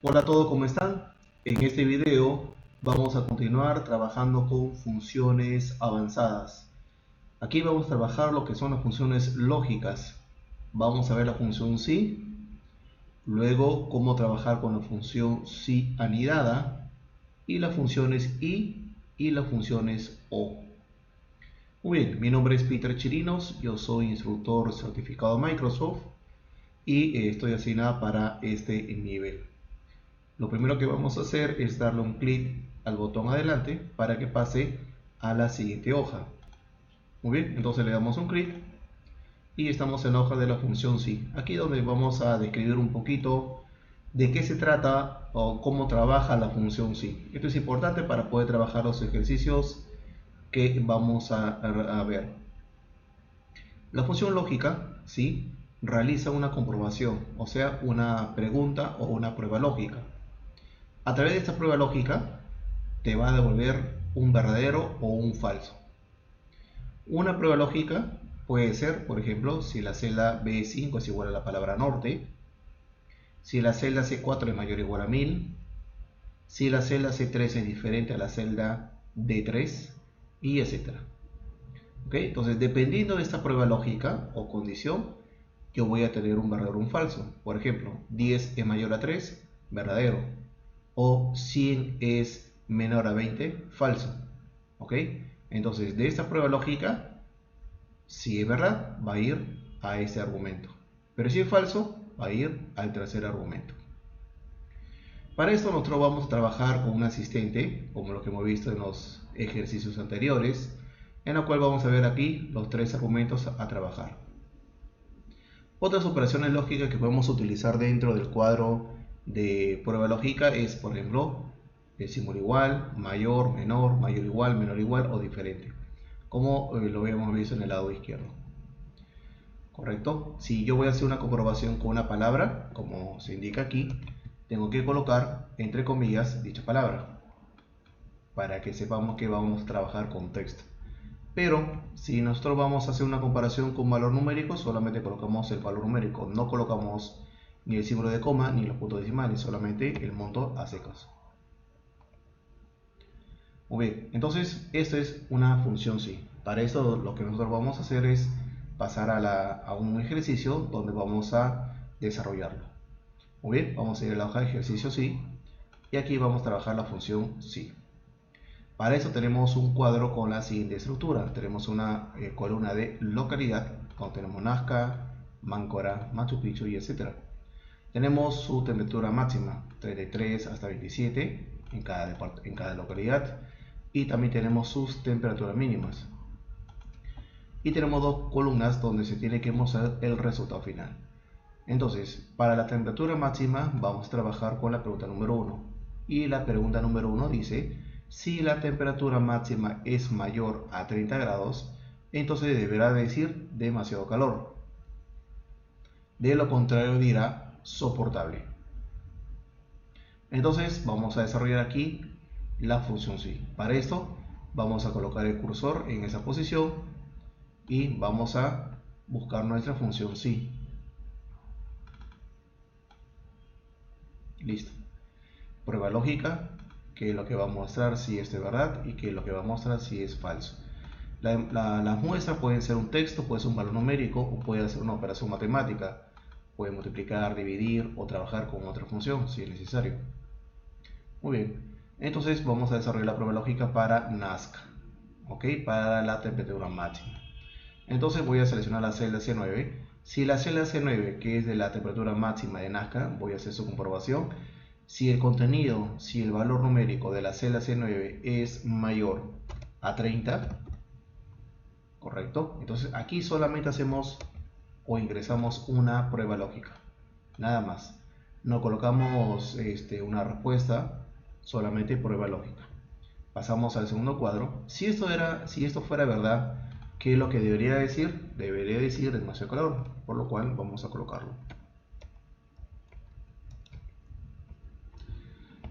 Hola a todos, ¿cómo están? En este video vamos a continuar trabajando con funciones avanzadas. Aquí vamos a trabajar lo que son las funciones lógicas. Vamos a ver la función si, luego cómo trabajar con la función si anidada y las funciones y las funciones o. Muy bien, mi nombre es Peter Chirinos, yo soy instructor certificado Microsoft y estoy asignado para este nivel. Lo primero que vamos a hacer es darle un clic al botón adelante para que pase a la siguiente hoja. Muy bien, entonces le damos un clic y estamos en la hoja de la función si. Aquí donde vamos a describir un poquito de qué se trata o cómo trabaja la función si. Esto es importante para poder trabajar los ejercicios que vamos a ver. La función lógica, ¿sí?, realiza una comprobación, o sea, una pregunta o una prueba lógica. A través de esta prueba lógica te va a devolver un verdadero o un falso. Una prueba lógica puede ser, por ejemplo, si la celda B5 es igual a la palabra norte, si la celda C4 es mayor o igual a 1000, si la celda C3 es diferente a la celda D3, y etc. ¿Okay? Entonces, dependiendo de esta prueba lógica o condición, yo voy a tener un verdadero o un falso. Por ejemplo, 10 es mayor a 3, verdadero. O 100 es menor a 20, falso. ¿Ok? Entonces, de esta prueba lógica, si es verdad, va a ir a ese argumento. Pero si es falso, va a ir al tercer argumento. Para esto nosotros vamos a trabajar con un asistente, como lo que hemos visto en los ejercicios anteriores, en la cual vamos a ver aquí los tres argumentos a trabajar. Otras operaciones lógicas que podemos utilizar dentro del cuadro de prueba lógica es, por ejemplo, el símbolo igual, mayor, mayor igual o diferente, como lo habíamos visto en el lado izquierdo. ¿Correcto? Si yo voy a hacer una comprobación con una palabra, como se indica aquí, tengo que colocar entre comillas dicha palabra para que sepamos que vamos a trabajar con texto. Pero si nosotros vamos a hacer una comparación con valor numérico, solamente colocamos el valor numérico, no colocamos ni el símbolo de coma ni los puntos decimales, solamente el monto a secas. Muy bien, entonces esta es una función si. Para eso lo que nosotros vamos a hacer es pasar a un ejercicio donde vamos a desarrollarlo. Muy bien, vamos a ir a la hoja de ejercicio si y aquí vamos a trabajar la función si. Para eso tenemos un cuadro con la siguiente estructura. Tenemos una columna de localidad, donde tenemos Nazca, Máncora, Machu Picchu y etc. Tenemos su temperatura máxima, 33 hasta 27 en cada localidad. Y también tenemos sus temperaturas mínimas. Y tenemos dos columnas donde se tiene que mostrar el resultado final. Entonces, para la temperatura máxima vamos a trabajar con la pregunta número 1. Y la pregunta número 1 dice: si la temperatura máxima es mayor a 30 grados, entonces deberá decir demasiado calor. De lo contrario dirá soportable. Entonces vamos a desarrollar aquí la función si. Para esto vamos a colocar el cursor en esa posición y vamos a buscar nuestra función si. Listo. Prueba lógica, que es lo que va a mostrar si esto es verdad y que es lo que va a mostrar si es falso. Las muestras pueden ser un texto, puede ser un valor numérico o puede ser una operación matemática. Puede multiplicar, dividir o trabajar con otra función si es necesario. Muy bien, entonces vamos a desarrollar la prueba lógica para Nazca, ¿ok? Para la temperatura máxima. Entonces voy a seleccionar la celda C9. Si la celda C9, que es de la temperatura máxima de Nazca, voy a hacer su comprobación. Si el contenido, si el valor numérico de la celda C9 es mayor a 30, correcto, entonces aquí solamente hacemos o ingresamos una prueba lógica, nada más. No colocamos una respuesta, solamente prueba lógica. Pasamos al segundo cuadro. Si esto fuera verdad, ¿qué es lo que debería decir? Debería decir demasiado calor, por lo cual vamos a colocarlo.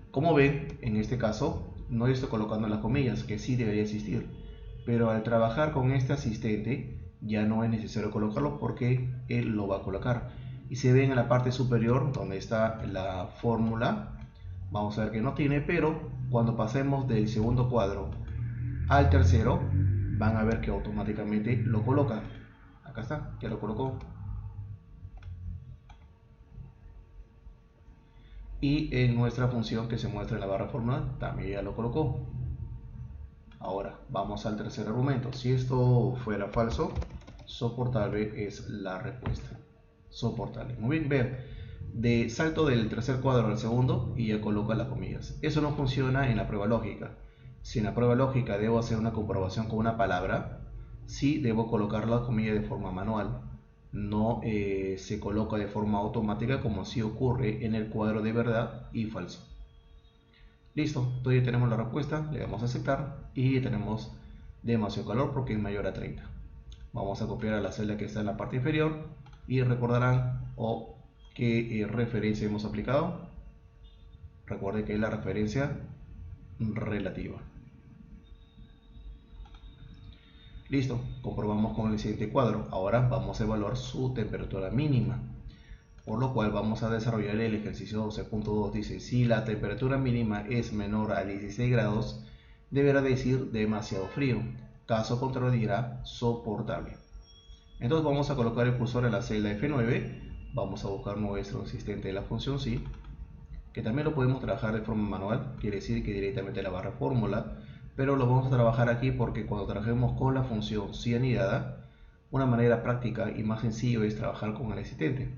Como ven, en este caso no estoy colocando las comillas, que sí debería existir, pero al trabajar con este asistente ya no es necesario colocarlo porque él lo va a colocar. Y se ven en la parte superior donde está la fórmula, vamos a ver que no tiene, pero cuando pasemos del segundo cuadro al tercero, van a ver que automáticamente lo coloca. Acá está, ya lo colocó. Y en nuestra función que se muestra en la barra fórmula también ya lo colocó. Ahora vamos al tercer argumento. Si esto fuera falso, soportable es la respuesta. Soportable. Muy bien, vean. De salto del tercer cuadro al segundo y ya coloca las comillas. Eso no funciona en la prueba lógica. Si en la prueba lógica debo hacer una comprobación con una palabra, sí debo colocar la comilla de forma manual. No se coloca de forma automática como si ocurre en el cuadro de verdad y falso. Listo, entonces ya tenemos la respuesta, le damos a aceptar y tenemos demasiado calor porque es mayor a 30. Vamos a copiar a la celda que está en la parte inferior y recordarán qué referencia hemos aplicado. Recuerde que es la referencia relativa. Listo, comprobamos con el siguiente cuadro. Ahora vamos a evaluar su temperatura mínima, por lo cual vamos a desarrollar el ejercicio 12.2. Dice, si la temperatura mínima es menor a 16 grados, deberá decir demasiado frío. Caso contrario dirá soportable. Entonces vamos a colocar el cursor en la celda F9. Vamos a buscar nuestro asistente de la función sí, que también lo podemos trabajar de forma manual, quiere decir que directamente la barra fórmula, pero lo vamos a trabajar aquí porque cuando trabajemos con la función sí anidada, una manera práctica y más sencillo es trabajar con el asistente.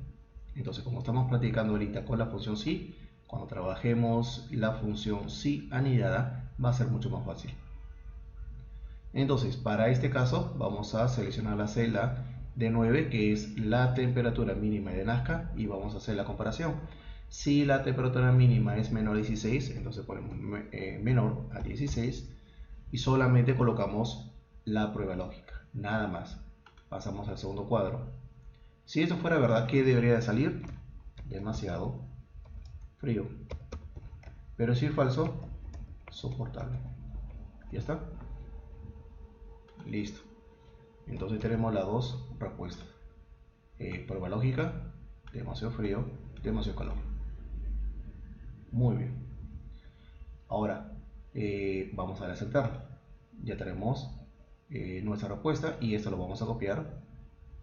Entonces, como estamos practicando ahorita con la función sí, cuando trabajemos la función sí anidada va a ser mucho más fácil. Entonces, para este caso vamos a seleccionar la celda D9, que es la temperatura mínima de Nazca, y vamos a hacer la comparación. Si la temperatura mínima es menor a 16, entonces ponemos menor a 16 y solamente colocamos la prueba lógica, nada más. Pasamos al segundo cuadro. Si esto fuera verdad, ¿qué debería de salir? Demasiado frío. Pero si es falso, soportable. ¿Ya está? Listo. Entonces tenemos las dos respuestas. Prueba lógica, demasiado frío, demasiado calor. Muy bien. Ahora vamos a aceptar. Ya tenemos nuestra respuesta y esto lo vamos a copiar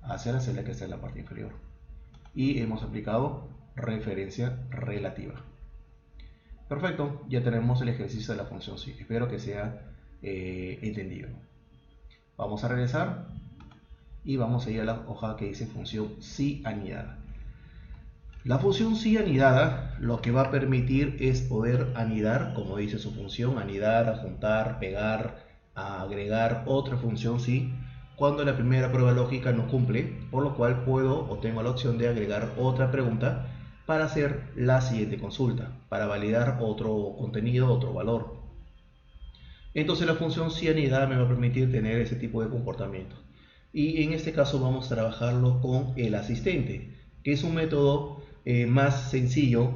hacia la celda que está en la parte inferior. Y hemos aplicado referencia relativa. Perfecto, ya tenemos el ejercicio de la función sí. Espero que sea entendido. Vamos a regresar y vamos a ir a la hoja que dice función sí anidada. La función sí anidada lo que va a permitir es poder anidar, como dice su función, anidar, adjuntar, pegar, agregar otra función sí, cuando la primera prueba lógica no cumple, por lo cual puedo o tengo la opción de agregar otra pregunta para hacer la siguiente consulta, para validar otro contenido, otro valor. Entonces la función sí anidada me va a permitir tener ese tipo de comportamiento. Y en este caso vamos a trabajarlo con el asistente, que es un método más sencillo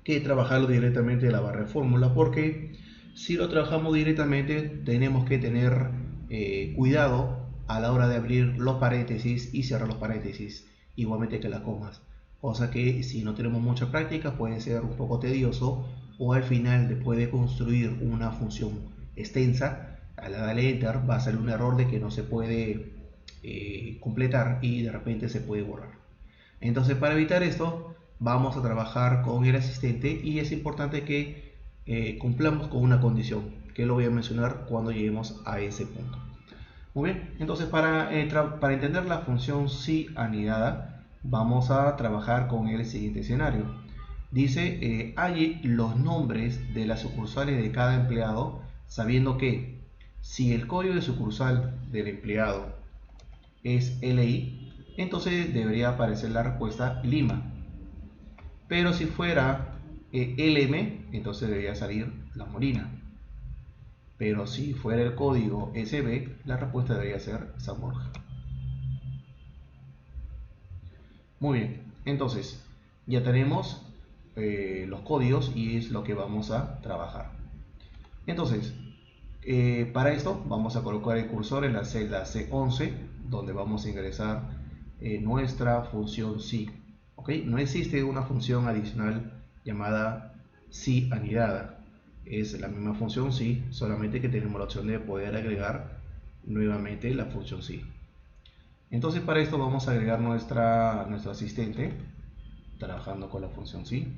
que trabajarlo directamente en la barra de fórmula, porque si lo trabajamos directamente tenemos que tener cuidado a la hora de abrir los paréntesis y cerrar los paréntesis, igualmente que las comas, cosa que si no tenemos mucha práctica puede ser un poco tedioso, o al final después de construir una función extensa, al darle enter va a salir un error de que no se puede completar y de repente se puede borrar. Entonces, para evitar esto vamos a trabajar con el asistente y es importante que cumplamos con una condición que lo voy a mencionar cuando lleguemos a ese punto. Muy bien, entonces para entender la función sí anidada vamos a trabajar con el siguiente escenario. Dice, hay los nombres de las sucursales de cada empleado, sabiendo que si el código de sucursal del empleado es LI, entonces debería aparecer la respuesta Lima. Pero si fuera LM, entonces debería salir La Molina. Pero si fuera el código SB, la respuesta debería ser San Borja. Muy bien, entonces ya tenemos los códigos y es lo que vamos a trabajar. Entonces, para esto vamos a colocar el cursor en la celda C11, donde vamos a ingresar nuestra función sí. ¿Okay? No existe una función adicional llamada sí anidada. Es la misma función sí, solamente que tenemos la opción de poder agregar nuevamente la función sí. Entonces para esto vamos a agregar nuestro asistente trabajando con la función sí.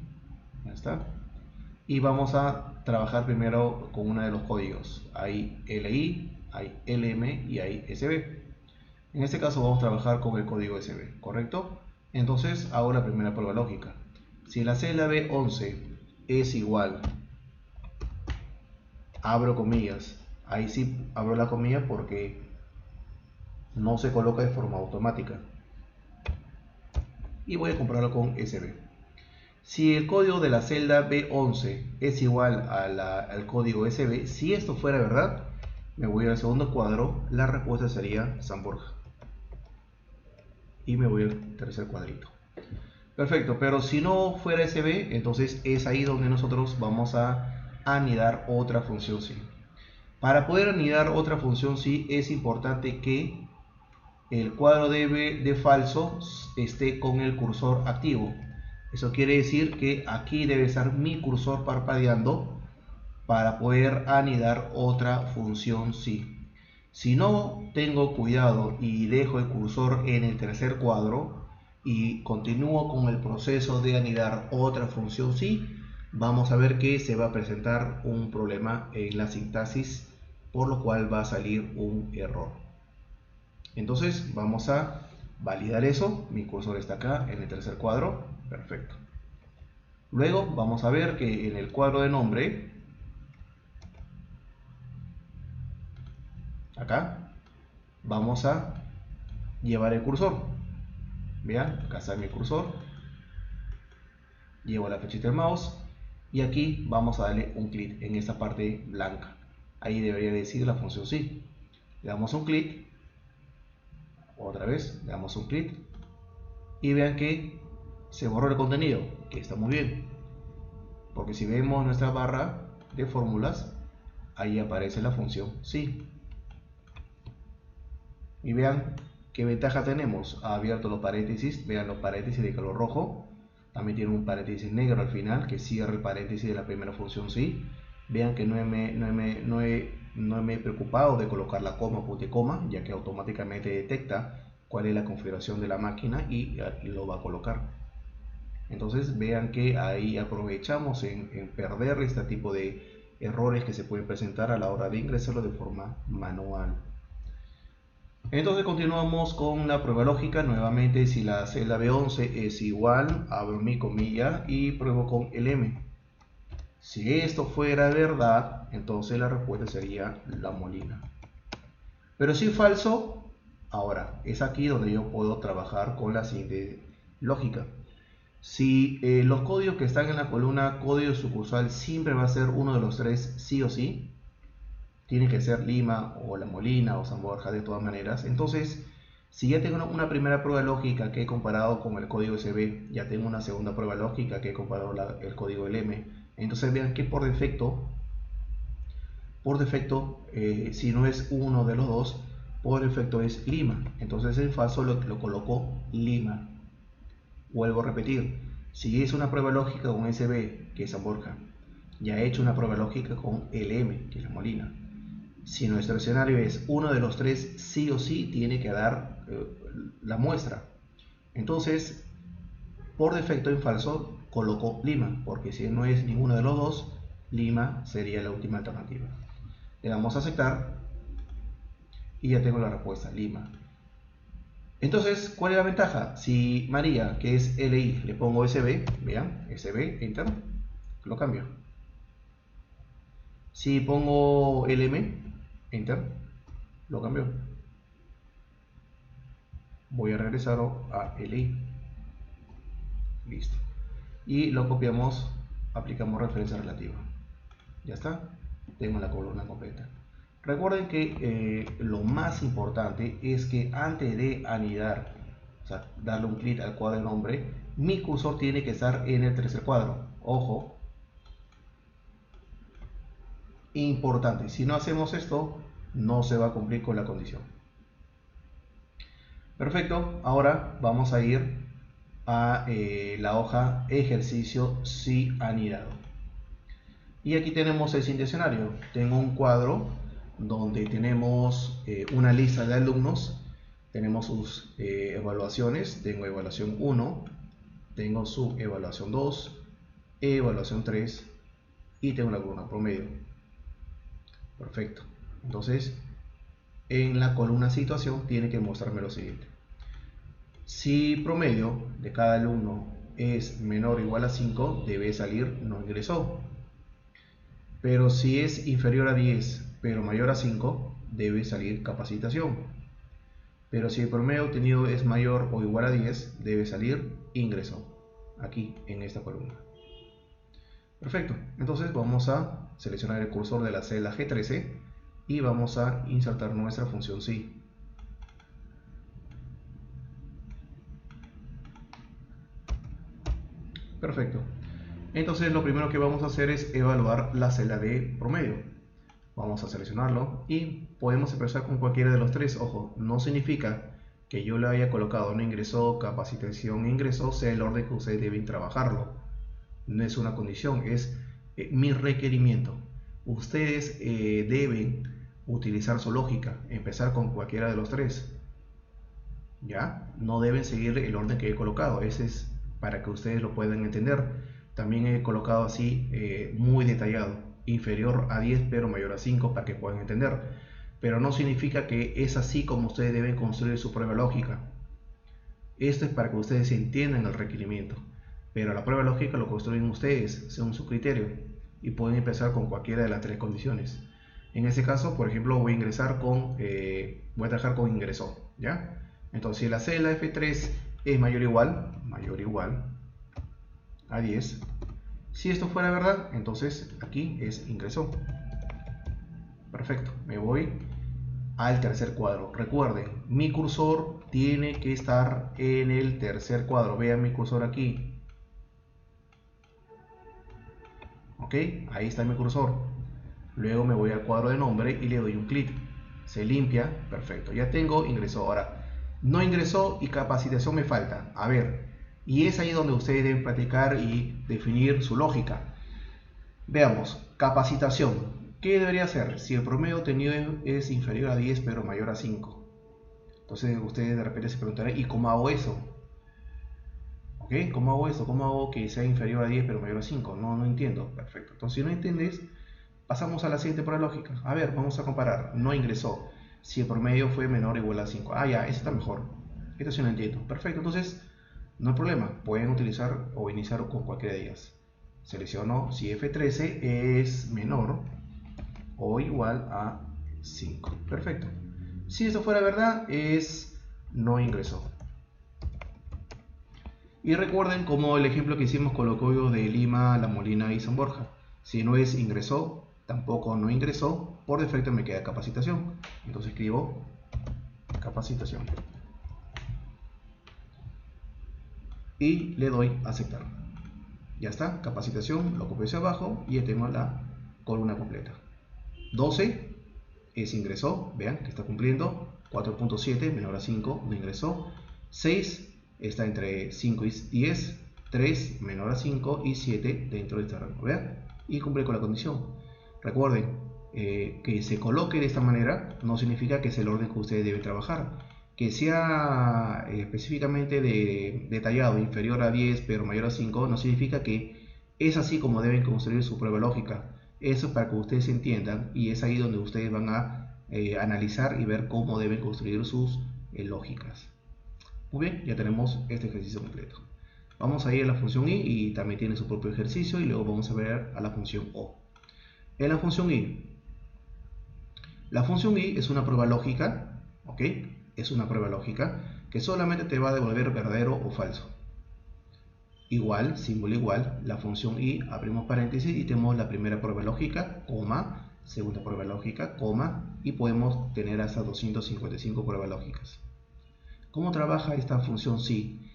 Ya está. Y vamos a trabajar primero con uno de los códigos. Hay LI, hay LM y hay SB. En este caso vamos a trabajar con el código SB, ¿correcto? Entonces hago la primera prueba lógica. Si la celda B11 es igual, abro comillas, ahí sí abro la comilla porque no se coloca de forma automática. Y voy a compararlo con SB. Si el código de la celda B11 es igual al código SB, si esto fuera verdad, me voy al segundo cuadro, la respuesta sería San Borja. Y me voy al tercer cuadrito. Perfecto, pero si no fuera SB, entonces es ahí donde nosotros vamos a anidar otra función sí. Para poder anidar otra función sí es importante que el cuadro de falso esté con el cursor activo. Eso quiere decir que aquí debe estar mi cursor parpadeando para poder anidar otra función sí. Si no tengo cuidado y dejo el cursor en el tercer cuadro y continúo con el proceso de anidar otra función sí, vamos a ver que se va a presentar un problema en la sintaxis, por lo cual va a salir un error. Entonces vamos a validar eso. Mi cursor está acá en el tercer cuadro. Perfecto. Luego vamos a ver que en el cuadro de nombre, acá, vamos a llevar el cursor. Vean, acá está mi cursor. Llevo la flechita del mouse y aquí vamos a darle un clic en esta parte blanca. Ahí debería decir la función sí. Le damos un clic. Otra vez, le damos un clic. Y vean que se borró el contenido, que está muy bien. Porque si vemos nuestra barra de fórmulas, ahí aparece la función sí. Y vean qué ventaja tenemos. Ha abierto los paréntesis, vean los paréntesis de color rojo. También tiene un paréntesis negro al final que cierra el paréntesis de la primera función sí. Vean que no me he preocupado de colocar la coma, punto y coma, ya que automáticamente detecta cuál es la configuración de la máquina y lo va a colocar. Entonces vean que ahí aprovechamos en perder este tipo de errores que se pueden presentar a la hora de ingresarlo de forma manual. Entonces continuamos con la prueba lógica. Nuevamente, si la celda B11 es igual, abro mi comilla y pruebo con el M. Si esto fuera verdad, entonces la respuesta sería La Molina. Pero si es falso, ahora es aquí donde yo puedo trabajar con la siguiente lógica. Si los códigos que están en la columna código sucursal siempre va a ser uno de los tres sí o sí, tiene que ser Lima o La Molina o San Borja de todas maneras. Entonces, si ya tengo una primera prueba lógica que he comparado con el código SB, ya tengo una segunda prueba lógica que he comparado el código LM, entonces vean que por defecto, si no es uno de los dos, por defecto es Lima. Entonces en falso lo coloco Lima. Vuelvo a repetir, si es una prueba lógica con SB, que es San Borja, ya he hecho una prueba lógica con LM, que es La Molina. Si nuestro escenario es uno de los tres, sí o sí tiene que dar la muestra. Entonces, por defecto en falso, coloco Lima, porque si no es ninguno de los dos, Lima sería la última alternativa. Le damos a aceptar y ya tengo la respuesta, Lima. Entonces, ¿cuál es la ventaja? Si María, que es LI, le pongo SB, vean, SB, Enter, lo cambio. Si pongo LM, Enter, lo cambio. Voy a regresar a LI. Listo. Y lo copiamos, aplicamos referencia relativa. Ya está. Tengo la columna completa. Recuerden que lo más importante es que antes de anidar, o sea, darle un clic al cuadro de nombre, mi cursor tiene que estar en el tercer cuadro. Ojo. Importante. Si no hacemos esto, no se va a cumplir con la condición. Perfecto. Ahora vamos a ir a la hoja ejercicio si anidado. Y aquí tenemos el siguiente escenario. Tengo un cuadro donde tenemos una lista de alumnos, tenemos sus evaluaciones, tengo evaluación 1, tengo su evaluación 2, evaluación 3 y tengo la columna promedio. Perfecto. Entonces, en la columna situación tiene que mostrarme lo siguiente. Si promedio de cada alumno es menor o igual a 5, debe salir no ingresó. Pero si es inferior a 10 pero mayor a 5, debe salir capacitación. Pero si el promedio obtenido es mayor o igual a 10, debe salir ingreso, aquí en esta columna. Perfecto, entonces vamos a seleccionar el cursor de la celda G13 y vamos a insertar nuestra función si. Perfecto, entonces lo primero que vamos a hacer es evaluar la celda de promedio. Vamos a seleccionarlo y podemos empezar con cualquiera de los tres. Ojo, no significa que yo le haya colocado no ingresó, capacitación e ingreso sea el orden que ustedes deben trabajarlo. No es una condición, es mi requerimiento. Ustedes deben utilizar su lógica, empezar con cualquiera de los tres. ¿Ya? No deben seguir el orden que he colocado. Ese es para que ustedes lo puedan entender. También he colocado así muy detallado, inferior a 10 pero mayor a 5 para que puedan entender. Pero no significa que es así como ustedes deben construir su prueba lógica. Esto es para que ustedes entiendan el requerimiento. Pero la prueba lógica lo construyen ustedes según su criterio y pueden empezar con cualquiera de las tres condiciones. En este caso, por ejemplo, voy a ingresar con, voy a trabajar con ingresó, ¿ya? Entonces, si la celda F3 es mayor o igual a 10, si esto fuera verdad, entonces aquí es ingresó. Perfecto, me voy al tercer cuadro. Recuerden, mi cursor tiene que estar en el tercer cuadro. Vean mi cursor aquí. Ok, ahí está mi cursor. Luego me voy al cuadro de nombre y le doy un clic. Se limpia, perfecto. Ya tengo ingresó. Ahora, no ingresó y capacitación me falta. A ver, y es ahí donde ustedes deben practicar y definir su lógica. Veamos, capacitación. ¿Qué debería hacer? Si el promedio obtenido es inferior a 10 pero mayor a 5. Entonces ustedes de repente se preguntarán, ¿y cómo hago eso? ¿Ok? ¿Cómo hago eso? ¿Cómo hago que sea inferior a 10 pero mayor a 5? No entiendo. Perfecto. Entonces si no entiendes, pasamos a la siguiente prueba lógica. A ver, vamos a comparar. No ingresó. Si el promedio fue menor o igual a 5. Ah, ya, ese está mejor. Esto sí lo entiendo. Perfecto. Entonces, no hay problema. Pueden utilizar o iniciar con cualquiera de ellas. Selecciono si F13 es menor o igual a 5. Perfecto. Si esto fuera verdad, es no ingresó. Y recuerden como el ejemplo que hicimos con los códigos de Lima, La Molina y San Borja. Si no es ingresó, tampoco no ingresó, por defecto me queda capacitación. Entonces escribo capacitación. Y le doy a aceptar. Ya está, capacitación, lo copio hacia abajo y ya tengo la columna completa. 12 es ingresó, vean que está cumpliendo. 4.7 menor a 5 no ingresó. 6 está entre 5 y 10. 3 menor a 5 y 7 dentro de este rango, vean, y cumple con la condición. Recuerden que se coloque de esta manera no significa que es el orden que ustedes deben trabajar. Que sea específicamente detallado, inferior a 10 pero mayor a 5, no significa que es así como deben construir su prueba lógica. Eso es para que ustedes entiendan y es ahí donde ustedes van a analizar y ver cómo deben construir sus lógicas. Muy bien, ya tenemos este ejercicio completo. Vamos a ir a la función i y también tiene su propio ejercicio y luego vamos a ver a la función o. En la función i es una prueba lógica, ¿ok? Es una prueba lógica que solamente te va a devolver verdadero o falso. Igual, símbolo igual, la función i, abrimos paréntesis y tenemos la primera prueba lógica, coma, segunda prueba lógica, coma, y podemos tener hasta 255 pruebas lógicas. ¿Cómo trabaja esta función si?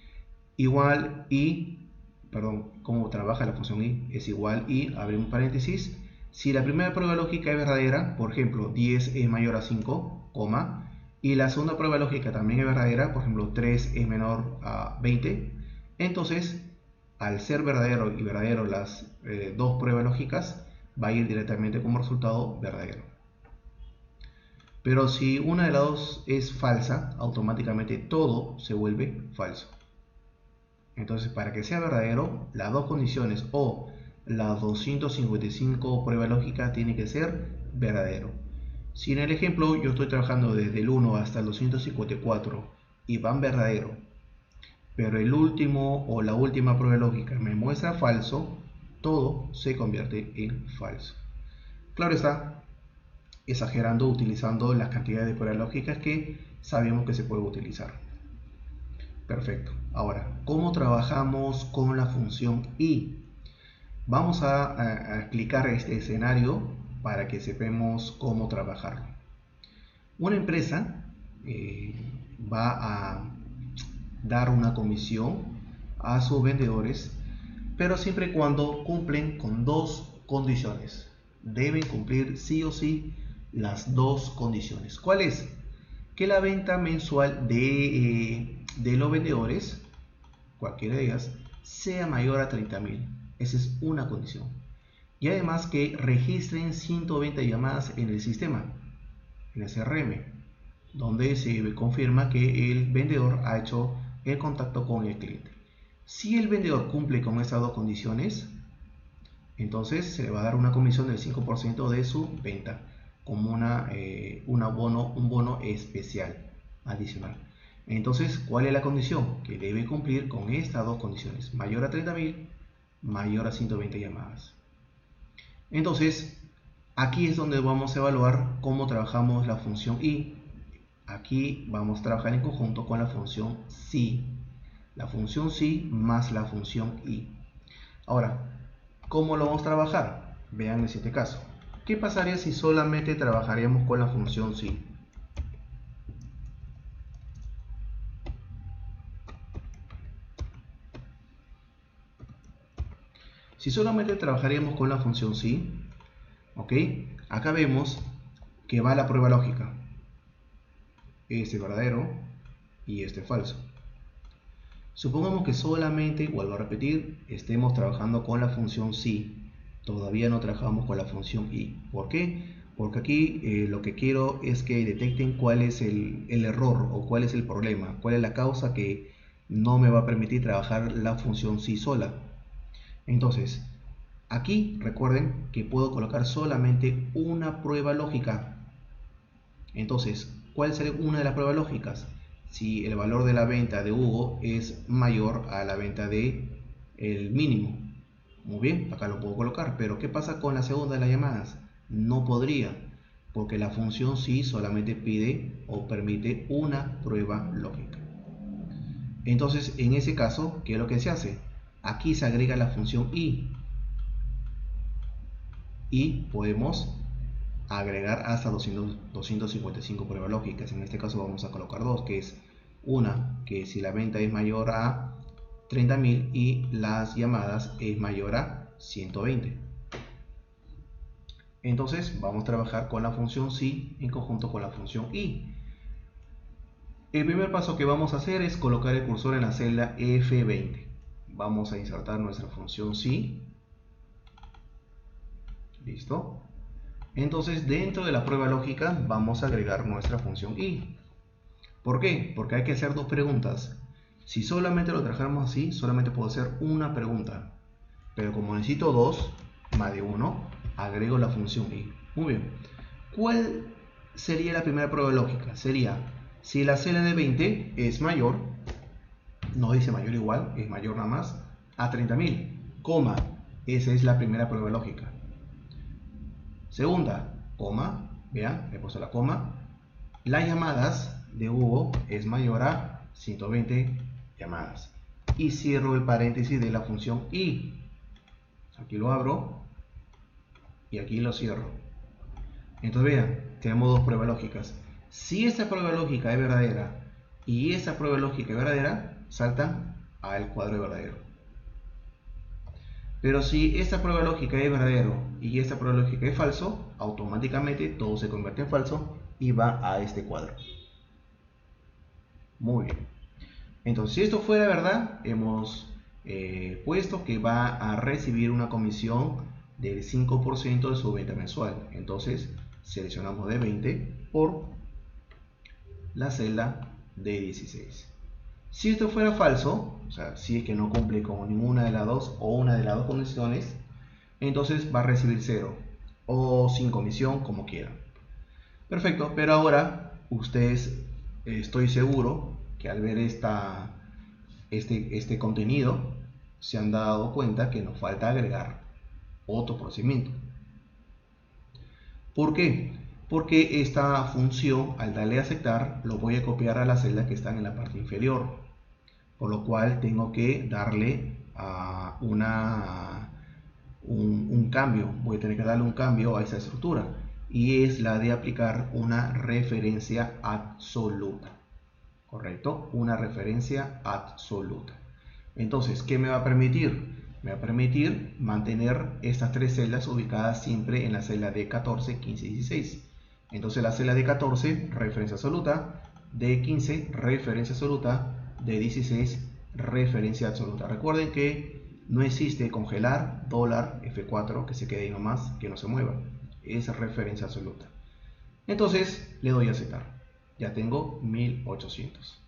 Igual i, perdón, ¿cómo trabaja la función i? Es igual i, abrimos paréntesis, si la primera prueba lógica es verdadera, por ejemplo, 10 es mayor a 5, coma, y la segunda prueba lógica también es verdadera, por ejemplo, 3 es menor a 20, entonces, al ser verdadero y verdadero las dos pruebas lógicas, va a ir directamente como resultado verdadero. Pero si una de las dos es falsa, automáticamente todo se vuelve falso. Entonces, para que sea verdadero, las dos condiciones o las 255 pruebas lógicas tiene que ser verdadero. Si en el ejemplo yo estoy trabajando desde el 1 hasta el 254 y van verdadero, pero el último o la última prueba lógica me muestra falso, todo se convierte en falso. Claro está, exagerando utilizando las cantidades de pruebas lógicas que sabemos que se puede utilizar. Perfecto. Ahora, ¿cómo trabajamos con la función i? Vamos a explicar este escenario para que sepamos cómo trabajarlo. Una empresa va a dar una comisión a sus vendedores, pero siempre y cuando cumplen con dos condiciones. Deben cumplir sí o sí las dos condiciones. ¿Cuál es? Que la venta mensual de los vendedores, cualquiera de ellas, sea mayor a 30.000. Esa es una condición. Y además que registren 120 llamadas en el sistema, en el CRM, donde se confirma que el vendedor ha hecho el contacto con el cliente. Si el vendedor cumple con estas dos condiciones, entonces se le va a dar una comisión del 5% de su venta, como un bono especial adicional. Entonces, ¿cuál es la condición? Que debe cumplir con estas dos condiciones: mayor a 30.000, mayor a 120 llamadas. Entonces, aquí es donde vamos a evaluar cómo trabajamos la función i. Aquí vamos a trabajar en conjunto con la función si. La función si más la función i. Ahora, ¿cómo lo vamos a trabajar? Vean el siguiente caso. ¿Qué pasaría si solamente trabajaríamos con la función si? Si solamente trabajaríamos con la función si, ¿ok? Acá vemos que va la prueba lógica. Este verdadero y este falso. Supongamos que solamente, vuelvo a repetir, estemos trabajando con la función si. Todavía no trabajamos con la función i. ¿Por qué? Porque aquí lo que quiero es que detecten cuál es el error o cuál es el problema, cuál es la causa que no me va a permitir trabajar la función si sola. Entonces, aquí recuerden que puedo colocar solamente una prueba lógica. Entonces, ¿cuál sería una de las pruebas lógicas? Si el valor de la venta de Hugo es mayor a la venta de el mínimo. Muy bien, acá lo puedo colocar, pero ¿qué pasa con la segunda de las llamadas? No podría, porque la función sí solamente pide o permite una prueba lógica. Entonces, en ese caso, ¿qué es lo que se hace? Aquí se agrega la función y podemos agregar hasta 255 pruebas lógicas. En este caso vamos a colocar dos, que es una que si la venta es mayor a 30.000 y las llamadas es mayor a 120. Entonces vamos a trabajar con la función si en conjunto con la función i. El primer paso que vamos a hacer es colocar el cursor en la celda F20. Vamos a insertar nuestra función si. Listo. Entonces dentro de la prueba lógica vamos a agregar nuestra función i. ¿Por qué? Porque hay que hacer dos preguntas. Si solamente lo trabajamos así, solamente puedo hacer una pregunta. Pero como necesito dos, más de uno, agrego la función i. Muy bien. ¿Cuál sería la primera prueba lógica? Sería, si la celda de 20 es mayor, no dice mayor igual, es mayor nada más, a 30.000, coma, esa es la primera prueba lógica. Segunda, coma, vean, he puesto la coma, las llamadas de Hugo es mayor a 120 llamadas. Y cierro el paréntesis de la función i. Aquí lo abro y aquí lo cierro. Entonces vean, tenemos dos pruebas lógicas. Si esta prueba lógica es verdadera y esta prueba lógica es verdadera, saltan al cuadro de verdadero. Pero si esta prueba lógica es verdadero y esta prueba lógica es falso, automáticamente todo se convierte en falso y va a este cuadro. Muy bien. Entonces, si esto fuera verdad, hemos puesto que va a recibir una comisión del 5% de su venta mensual. Entonces seleccionamos de 20 por la celda de 16. Si esto fuera falso, o sea, si es que no cumple con ninguna de las dos o una de las dos condiciones, entonces va a recibir 0 o sin comisión, como quieran. Perfecto, pero ahora ustedes, estoy seguro que al ver este contenido se han dado cuenta que nos falta agregar otro procedimiento. ¿Por qué? Porque esta función, al darle a aceptar, lo voy a copiar a las celdas que están en la parte inferior, por lo cual tengo que darle a un cambio, voy a tener que darle un cambio a esa estructura, y es la de aplicar una referencia absoluta. ¿Correcto? Una referencia absoluta. Entonces, ¿qué me va a permitir? Me va a permitir mantener estas tres celdas ubicadas siempre en la celda de 14, 15 y 16. Entonces la celda de 14, referencia absoluta, de 15, referencia absoluta, de 16, referencia absoluta. Recuerden que no existe congelar, dólar, F4, que se quede ahí nomás, que no se mueva. Es referencia absoluta. Entonces le doy a aceptar. Ya tengo 1800.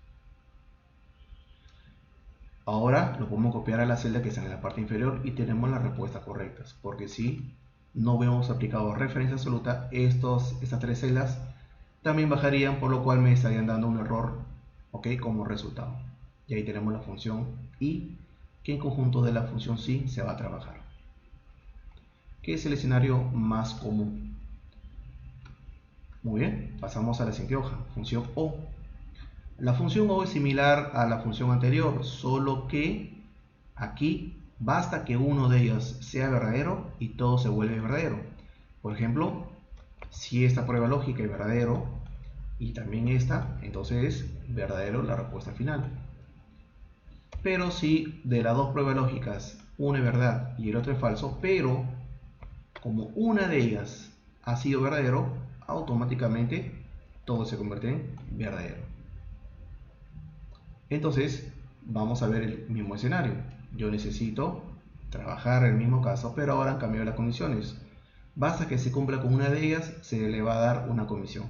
Ahora lo podemos copiar a la celda que está en la parte inferior y tenemos las respuestas correctas. Porque si no hubiéramos aplicado referencia absoluta, estas tres celdas también bajarían, por lo cual me estarían dando un error, ¿ok? Como resultado. Y ahí tenemos la función y, que en conjunto de la función sí se va a trabajar. ¿Qué es el escenario más común? Muy bien, pasamos a la siguiente hoja, función O. La función O es similar a la función anterior, solo que aquí basta que uno de ellos sea verdadero y todo se vuelve verdadero. Por ejemplo, si esta prueba lógica es verdadero y también esta, entonces es verdadero la respuesta final. Pero si de las dos pruebas lógicas una es verdad y el otro es falso, pero como una de ellas ha sido verdadero, automáticamente todo se convierte en verdadero. Entonces vamos a ver el mismo escenario. Yo necesito trabajar el mismo caso, pero ahora han cambiado las condiciones. Basta que se cumpla con una de ellas, se le va a dar una comisión.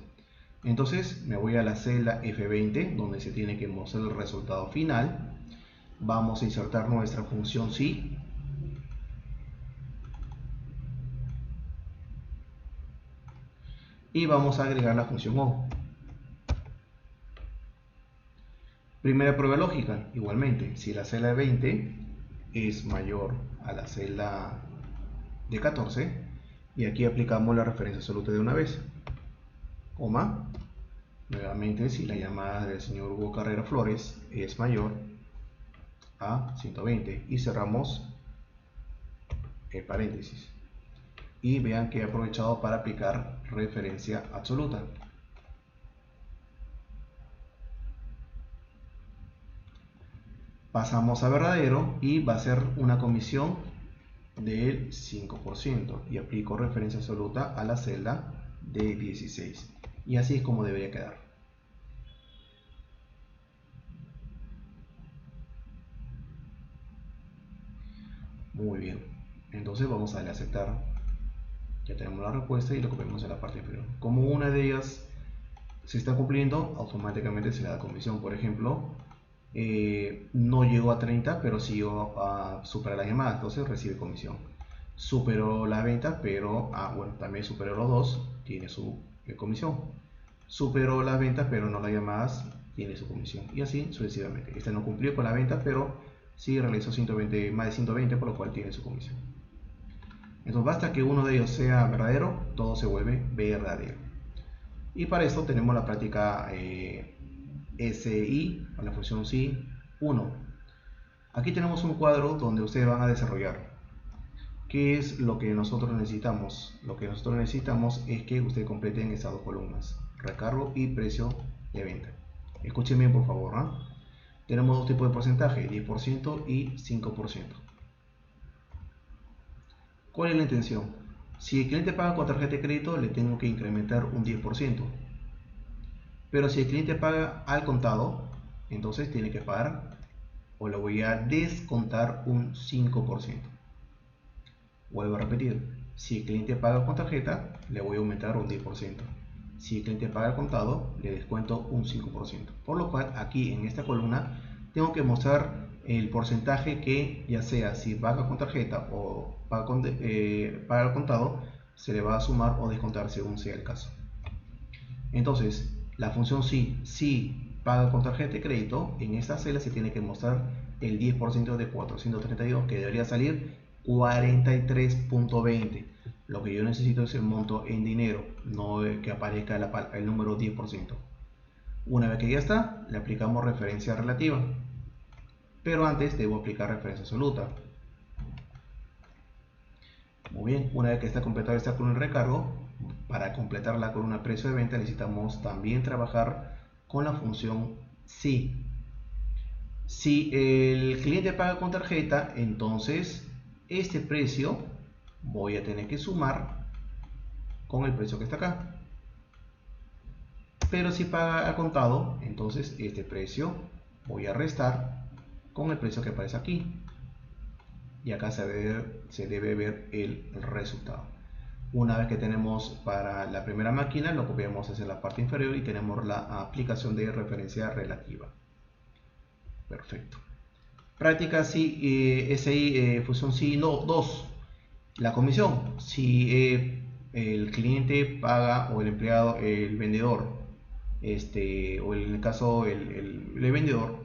Entonces me voy a la celda F20, donde se tiene que mostrar el resultado final. Vamos a insertar nuestra función sí. Y vamos a agregar la función O. Primera prueba lógica, igualmente, si la celda de 20 es mayor a la celda de 14, y aquí aplicamos la referencia absoluta de una vez, coma, nuevamente si la llamada del señor Hugo Carrera Flores es mayor a 120, y cerramos el paréntesis. Y vean que he aprovechado para aplicar referencia absoluta. Pasamos a verdadero y va a ser una comisión del 5% y aplico referencia absoluta a la celda de 16, y así es como debería quedar. Muy bien, entonces vamos a darle a aceptar. Ya tenemos la respuesta y lo copiamos en la parte inferior. Como una de ellas se está cumpliendo, automáticamente se le da comisión. Por ejemplo, no llegó a 30, pero sí llegó a superar la llamada, entonces recibe comisión. Superó la venta, pero bueno, también superó los dos, tiene su comisión. Superó las ventas, pero no las llamadas, tiene su comisión. Y así sucesivamente. Este no cumplió con la venta, pero sí realizó 120, más de 120, por lo cual tiene su comisión. Entonces basta que uno de ellos sea verdadero, todo se vuelve verdadero. Y para esto tenemos la práctica SI, la función SI 1. Aquí tenemos un cuadro donde ustedes van a desarrollar. ¿Qué es lo que nosotros necesitamos? Lo que nosotros necesitamos es que ustedes completen estas dos columnas, recargo y precio de venta. Escuchen bien por favor, ¿no? Tenemos dos tipos de porcentaje, 10% y 5%. ¿Cuál es la intención? Si el cliente paga con tarjeta de crédito, le tengo que incrementar un 10%. Pero si el cliente paga al contado, entonces tiene que pagar, o le voy a descontar un 5%. Vuelvo a repetir, si el cliente paga con tarjeta, le voy a aumentar un 10%. Si el cliente paga al contado, le descuento un 5%. Por lo cual, aquí en esta columna, tengo que mostrar el porcentaje que, ya sea si paga con tarjeta o paga al contado, se le va a sumar o descontar según sea el caso. Entonces, la función si paga con tarjeta de crédito, en esta celda se tiene que mostrar el 10% de 432, que debería salir 43.20. Lo que yo necesito es el monto en dinero, no que aparezca el número 10%. Una vez que ya está, le aplicamos referencia relativa. Pero antes debo aplicar referencia absoluta. Muy bien, una vez que está completada esta columna de recargo, para completar la columna precio de venta necesitamos también trabajar con la función si. Si el cliente paga con tarjeta, entonces este precio voy a tener que sumar con el precio que está acá. Pero si paga a contado, entonces este precio voy a restar con el precio que aparece aquí. Y acá se debe ver el resultado. Una vez que tenemos para la primera máquina, lo copiamos hacia la parte inferior y tenemos la aplicación de referencia relativa. Perfecto. Práctica SI, función SI 2. La comisión. Si el cliente paga, o el empleado, el vendedor, o en el caso el vendedor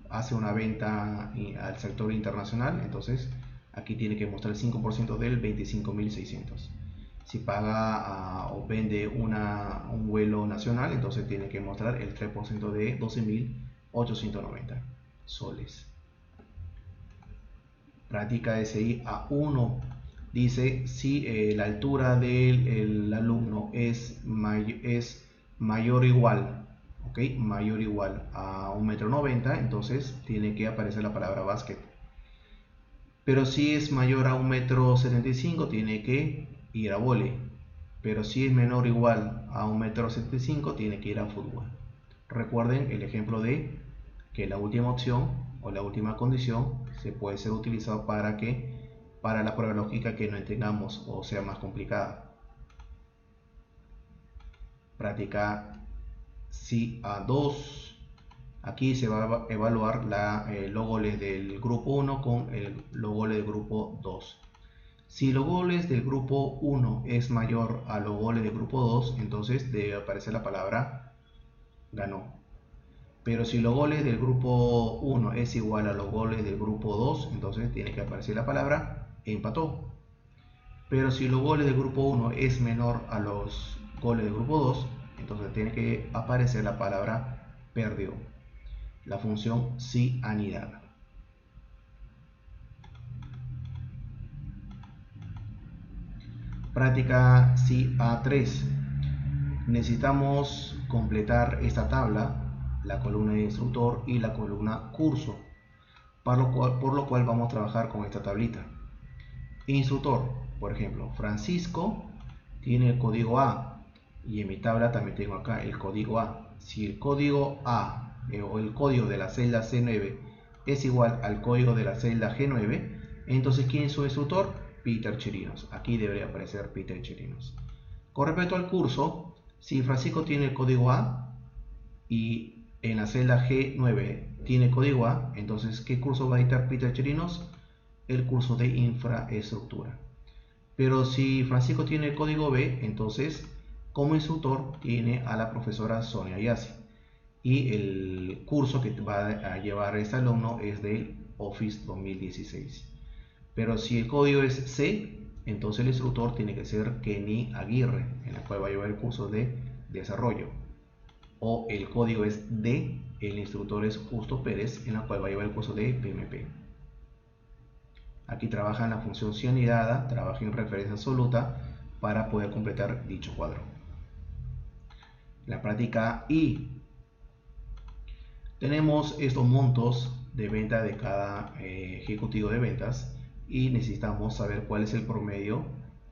hace una venta al sector internacional, entonces aquí tiene que mostrar el 5% del 25.600. Si paga o vende un vuelo nacional, entonces tiene que mostrar el 3% de 12.890 soles. Práctica SI A1 dice si la altura del alumno es mayor o igual, mayor o igual a 1,90 m, entonces tiene que aparecer la palabra basket. Pero si es mayor a 1,75 m, tiene que ir a vóley. Pero si es menor o igual a 1,75 m, tiene que ir a fútbol. Recuerden el ejemplo de que la última opción o la última condición se puede ser utilizado para la prueba lógica que no entendamos o sea más complicada. Práctica SI A2. Aquí se va a evaluar los goles del grupo 1 con los goles del grupo 2. Si los goles del grupo 1 es mayor a los goles del grupo 2, entonces debe aparecer la palabra ganó. Pero si los goles del grupo 1 es igual a los goles del grupo 2, entonces tiene que aparecer la palabra empató. Pero si los goles del grupo 1 es menor a los goles del grupo 2, entonces tiene que aparecer la palabra perdió. La función si anidada. Práctica SI A3. Necesitamos completar esta tabla, la columna de instructor y la columna curso, por lo cual vamos a trabajar con esta tablita. Instructor, por ejemplo, Francisco tiene el código A y en mi tabla también tengo acá el código A. Si el código A o el código de la celda C9 es igual al código de la celda G9, entonces ¿quién es su instructor? Peter Chirinos. Aquí debería aparecer Peter Chirinos. Con respecto al curso, si Francisco tiene el código A y en la celda G9 tiene código A, entonces ¿qué curso va a dictar Peter Chirinos? El curso de infraestructura. Pero si Francisco tiene el código B, entonces como instructor tiene a la profesora Sonia Yassi. Y el curso que va a llevar este alumno es del Office 2016. Pero si el código es C, entonces el instructor tiene que ser Kenny Aguirre, en el cual va a llevar el curso de desarrollo. O el código es D, el instructor es Justo Pérez, en la cual va a llevar el curso de PMP. Aquí trabaja en la función si anidada, trabaja en referencia absoluta para poder completar dicho cuadro. La práctica I. Tenemos estos montos de venta de cada ejecutivo de ventas y necesitamos saber cuál es el promedio,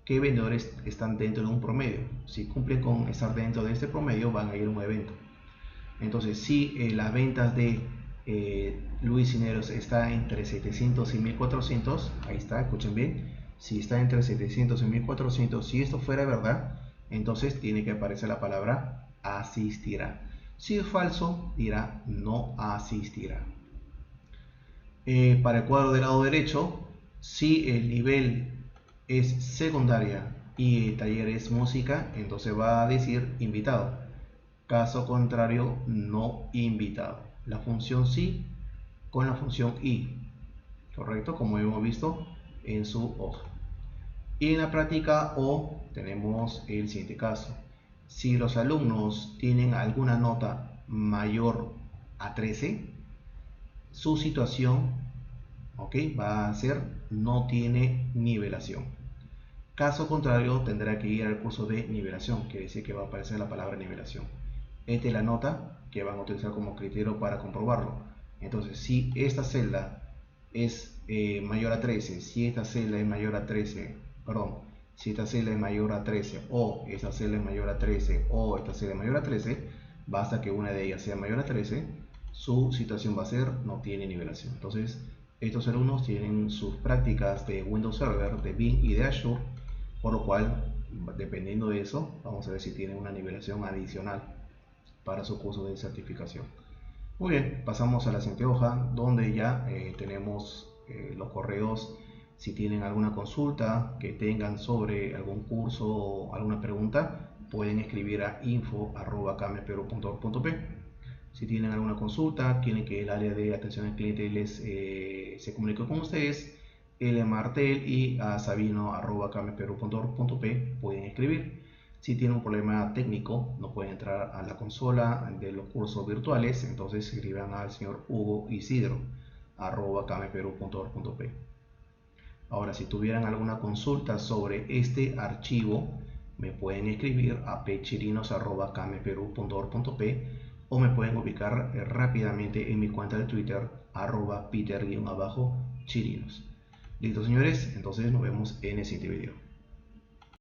qué vendedores están dentro de un promedio. Si cumplen con estar dentro de este promedio, van a ir a un evento. Entonces, si las ventas de Luis Cineros está entre 700 y 1400, ahí está, escuchen bien. Si está entre 700 y 1400, si esto fuera verdad, entonces tiene que aparecer la palabra asistirá. Si es falso, dirá no asistirá. Para el cuadro del lado derecho, si el nivel es secundaria y el taller es música, entonces va a decir invitado. Caso contrario, no invitado. La función sí con la función y, correcto, como hemos visto en su hoja. Y en la práctica O tenemos el siguiente caso. Si los alumnos tienen alguna nota mayor a 13, su situación, va a ser no tiene nivelación. Caso contrario, tendrá que ir al curso de nivelación, quiere decir que va a aparecer la palabra nivelación. Esta es la nota que van a utilizar como criterio para comprobarlo. Entonces, si esta celda es mayor a 13, si esta celda es mayor a 13, perdón, si esta celda es mayor a 13, o esta celda es mayor a 13, o esta celda es mayor a 13, basta que una de ellas sea mayor a 13, su situación va a ser no tiene nivelación. Entonces, estos alumnos tienen sus prácticas de Windows Server, de Bing y de Azure, por lo cual, dependiendo de eso, vamos a ver si tienen una nivelación adicional para su curso de certificación. Muy bien, pasamos a la siguiente hoja, donde ya tenemos los correos. Si tienen alguna consulta que tengan sobre algún curso o alguna pregunta, pueden escribir a info@cameperú.org.p. Si tienen alguna consulta, quieren que el área de atención al cliente se comunique con ustedes, L. Martel y a sabino@cameperú.org.p pueden escribir. Si tienen un problema técnico, no pueden entrar a la consola de los cursos virtuales, entonces escriban al señor Hugo Isidro @cameperú.org.p. Ahora, si tuvieran alguna consulta sobre este archivo, me pueden escribir a pchirinos@cameperú.org.p o me pueden ubicar rápidamente en mi cuenta de Twitter @peter_chirinos. Listo, señores, entonces nos vemos en el siguiente video.